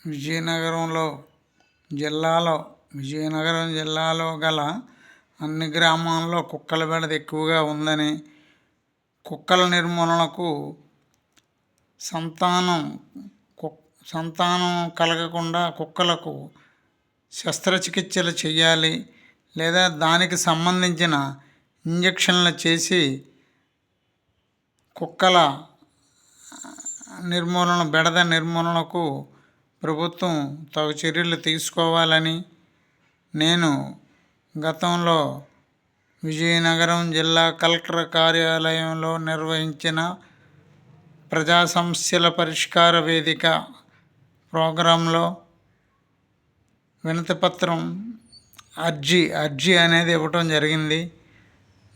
విజయనగరంలో జిల్లాలో విజయనగరం జిల్లాలో గల అన్ని గ్రామాల్లో కుక్కల బెడద ఎక్కువగా ఉందని, కుక్కల నిర్మూలనకు సంతానం సంతానం కలగకుండా కుక్కలకు శస్త్రచికిత్సలు చేయాలి, లేదా దానికి సంబంధించిన ఇంజక్షన్లు చేసి కుక్కల బెడద నిర్మూలనకు ప్రభుత్వం తగు చర్యలు తీసుకోవాలని నేను గతంలో విజయనగరం జిల్లా కలెక్టర్ కార్యాలయంలో నిర్వహించిన ప్రజా సమస్యల పరిష్కార వేదిక ప్రోగ్రాంలో వినతిపత్రం అర్జీ అనేది ఇవ్వటం జరిగింది.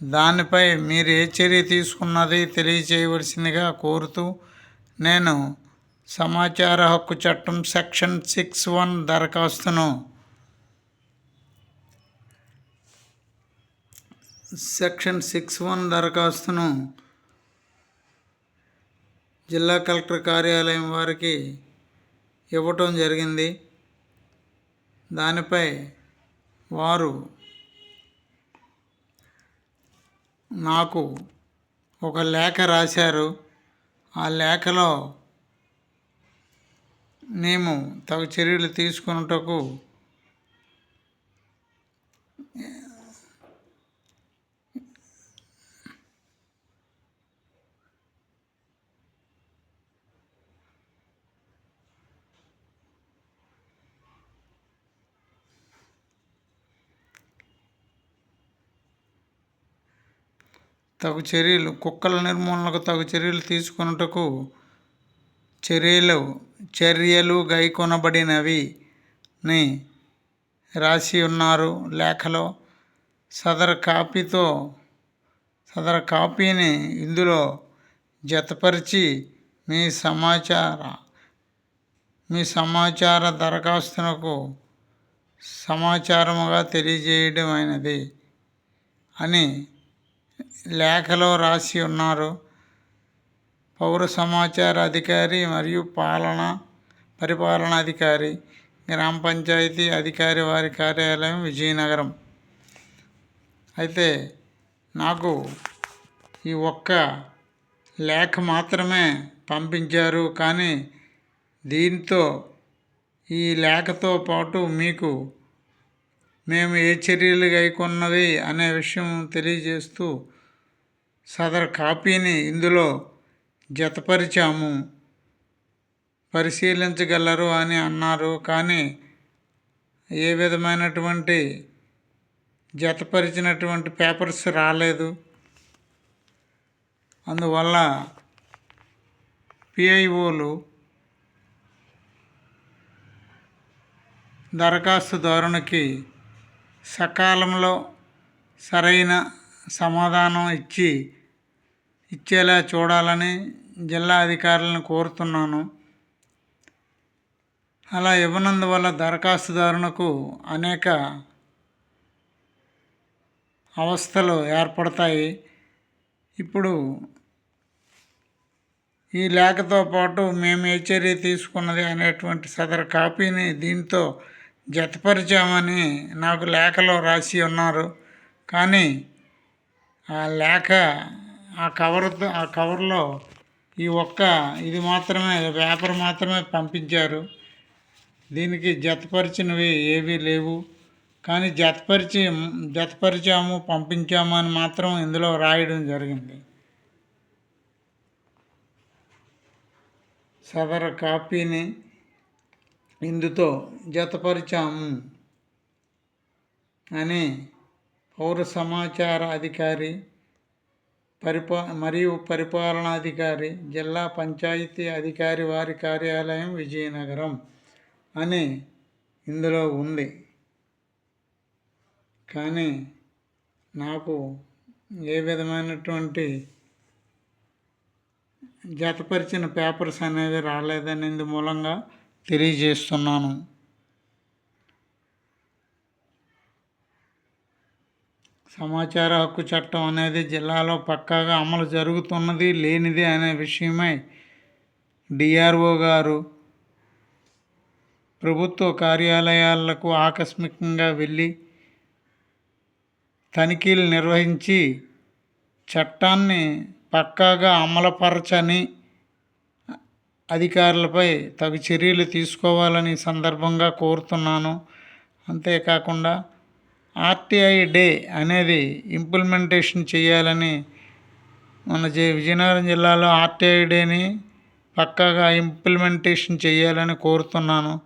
దానిపై మీరు ఏ చర్య తీసుకున్నది తెలియచేయవలసిందిగా కోరుతూ నేను సమాచార హక్కు చట్టం సెక్షన్ 6(1) దరఖాస్తును జిల్లా కలెక్టర్ కార్యాలయం వారికి ఇవ్వటం జరిగింది. దానిపై వారు నాకు ఒక లేఖ రాశారు. ఆ లేఖలో మేము తగు చర్యలు తీసుకున్నటకు కుక్కల నిర్మూలనకు తగు చర్యలు తీసుకున్నటకు చర్యలు గైకొనబడినవి అని రాసి ఉన్నారు లేఖలో. సదరు కాపీని ఇందులో జతపరిచి మీ సమాచార దరఖాస్తునకు సమాచారముగా తెలియజేయడమైనది అని లేఖలో రాసి ఉన్నారు. పౌర సమాచార అధికారి మరియు పరిపాలనాధికారి, గ్రామ పంచాయతీ అధికారి వారి కార్యాలయం విజయనగరం. అయితే నాకు ఈ ఒక్క లేఖ మాత్రమే పంపించారు. కానీ దీంతో ఈ లేఖతో పాటు మీకు మేము ఏ చర్యలు గైకొన్నవి అనే విషయం తెలియజేస్తూ సదరు కాపీని ఇందులో జతపరిచాము, పరిశీలించగలరు అని అన్నారు. కానీ ఏ విధమైనటువంటి జతపరిచినటువంటి పేపర్స్ రాలేదు. అందువల్ల పిఐఓలు దరఖాస్తుదారునికి సకాలంలో సరైన సమాధానం ఇచ్చేలా చూడాలని జిల్లా అధికారులను కోరుతున్నాను. అలా ఇవ్వనందువల్ల దరఖాస్తుదారునికి అనేక అవస్థలు ఏర్పడతాయి. ఇప్పుడు ఈ లేఖతో పాటు మేము ఏ చర్య తీసుకున్నది అనేటువంటి సదరు కాపీని దీంతో జతపరిచామని నాకు లేఖలో రాసి ఉన్నారు. కానీ ఆ లేఖ ఆ కవర్లో ఇది మాత్రమే పేపర్ మాత్రమే పంపించారు. దీనికి జతపరిచినవి ఏవీ లేవు. కానీ జతపరిచాము పంపించాము అని మాత్రం ఇందులో రాయడం జరిగింది. సదరు కాపీని ఇందుతో జతపరిచాము అని పౌర సమాచార అధికారి మరియు పరిపాలనాధికారి, జిల్లా పంచాయతీ అధికారి వారి కార్యాలయం విజయనగరం అని ఇందులో ఉంది. కానీ నాకు ఏ విధమైనటువంటి జతపరిచిన పేపర్స్ అనేవి రాలేదని ఇందు మూలంగా తెలియజేస్తున్నాను. సమాచార హక్కు చట్టం అనేది జిల్లాలో పక్కాగా అమలు జరుగుతున్నది లేనిది అనే విషయమై డిఆర్ఓ గారు ప్రభుత్వ కార్యాలయాలకు ఆకస్మికంగా వెళ్ళి తనిఖీలు నిర్వహించి చట్టాన్ని పక్కాగా అమలుపరచని అధికారులపై తగు చర్యలు తీసుకోవాలని సందర్భంగా కోరుతున్నాను. అంతేకాకుండా ఆర్టీఐ డే అనేది ఇంప్లిమెంటేషన్ చేయాలని మన విజయనగరం జిల్లాలో ఆర్టీఐ డేని పక్కాగా ఇంప్లిమెంటేషన్ చేయాలని కోరుతున్నాను.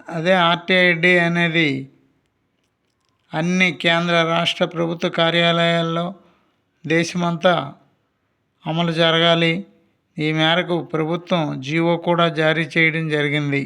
అదే ఆర్టీఐ డే అనేది అన్ని కేంద్ర రాష్ట్ర ప్రభుత్వ కార్యాలయాల్లో దేశమంతా అమలు జరగాలి. ఈ మేరకు ప్రభుత్వం జీవో కూడా జారీ చేయడం జరిగింది.